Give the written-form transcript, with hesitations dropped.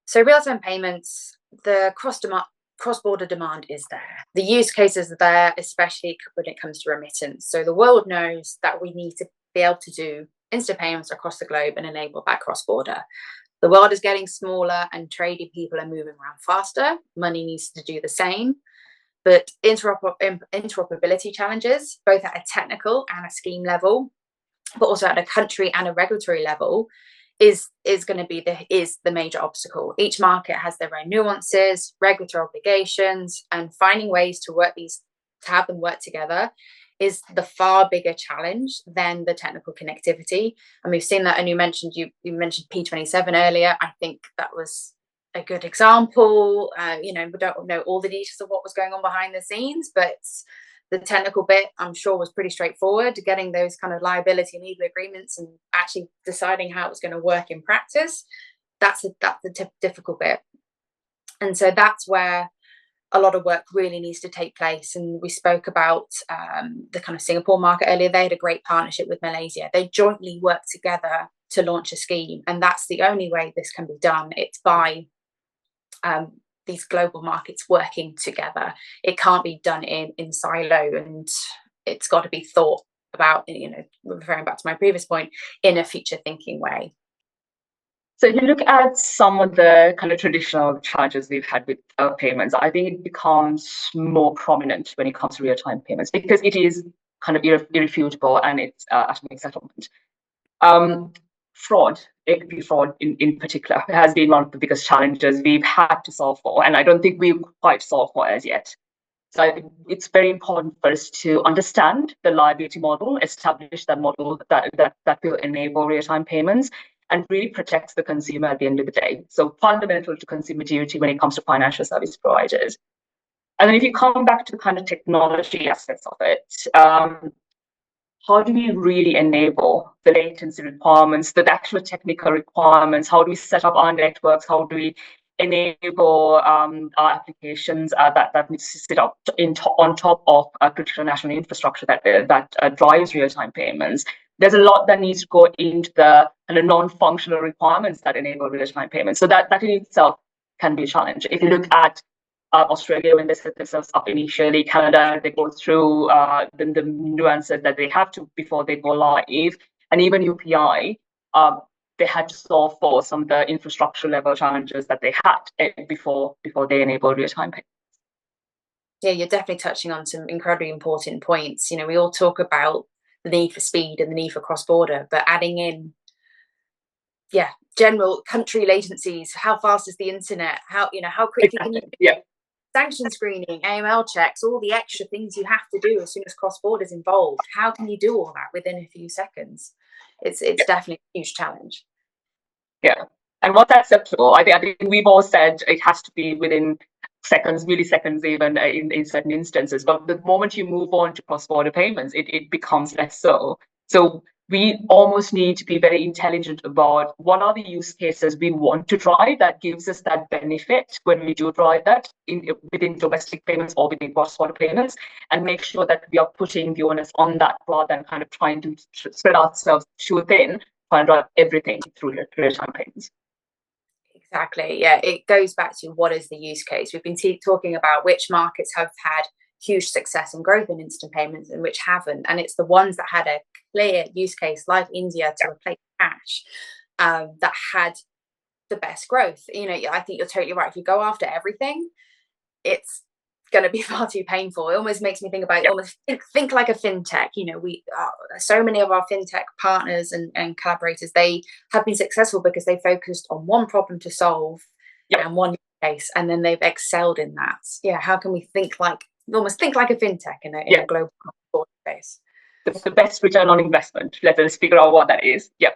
So real-time payments, the cross-border demand is there. The use cases are there, especially when it comes to remittance. So the world knows that we need to be able to do instant payments across the globe and enable that cross-border. The world is getting smaller and trading people are moving around faster. Money needs to do the same. But interoperability challenges, both at a technical and a scheme level, but also at a country and a regulatory level, is going to be the major obstacle. Each market has their own nuances, regulatory obligations, and finding ways to have them work together is the far bigger challenge than the technical connectivity. And we've seen that. And you mentioned P27 earlier. I think that was a good example. We don't know all the details of what was going on behind the scenes, but the technical bit, I'm sure, was pretty straightforward. Getting those kind of liability and legal agreements and actually deciding how it's going to work in practice, that's the difficult bit. And so that's where a lot of work really needs to take place. And we spoke about the kind of Singapore market earlier. They had a great partnership with Malaysia. They jointly worked together to launch a scheme, and that's the only way this can be done. It's by these global markets working together. It can't be done in silo, and it's got to be thought about, referring back to my previous point, in a future thinking way. So if you look at some of the kind of traditional challenges we've had with payments, I think it becomes more prominent when it comes to real-time payments because it is kind of irrefutable and it's atomic settlement. Fraud, equity fraud in particular, has been one of the biggest challenges we've had to solve for, and I don't think we've quite solved for as yet. So I think it's very important for us to understand the liability model, establish that model that will enable real-time payments, and really protects the consumer at the end of the day. So fundamental to consumer duty when it comes to financial service providers. And then if you come back to the kind of technology aspects of it, how do we really enable the latency requirements, the actual technical requirements? How do we set up our networks? How do we enable our applications that need to sit up on top of critical national infrastructure that drives real-time payments? There's a lot that needs to go into the kind of non-functional requirements that enable real-time payments. So that in itself can be a challenge. If you look at Australia, when they set themselves up initially, Canada, they go through the nuances that they have to before they go live, and even UPI, they had to solve for some of the infrastructure level challenges that they had before they enabled real-time payments. Yeah, you're definitely touching on some incredibly important points. We all talk about the need for speed and the need for cross-border, but adding in, general country latencies, how fast is the internet, how quickly can you sanction screening, AML checks, all the extra things you have to do as soon as cross-border is involved. How can you do all that within a few seconds? It's definitely a huge challenge. Yeah, and what's acceptable? I think we've all said it has to be within seconds, milliseconds even in certain instances. But the moment you move on to cross-border payments, it becomes less so. So we almost need to be very intelligent about what are the use cases we want to drive that gives us that benefit when we do drive that within domestic payments or within cross-border payments, and make sure that we are putting the onus on that rather than kind of trying to spread ourselves too thin, trying to drive everything through real-time payments. Exactly. Yeah, it goes back to what is the use case. We've been talking about which markets have had huge success and growth in instant payments and which haven't. And it's the ones that had a clear use case, like India, to replace cash, that had the best growth. I think you're totally right. If you go after everything, it's going to be far too painful. It almost makes me think about almost think like a fintech. We so many of our fintech partners and collaborators, they have been successful because they focused on one problem to solve and one case, and then they've excelled in that. How can we almost think like a fintech in a global space? The best return on investment. Let us figure out what that is. Yeah,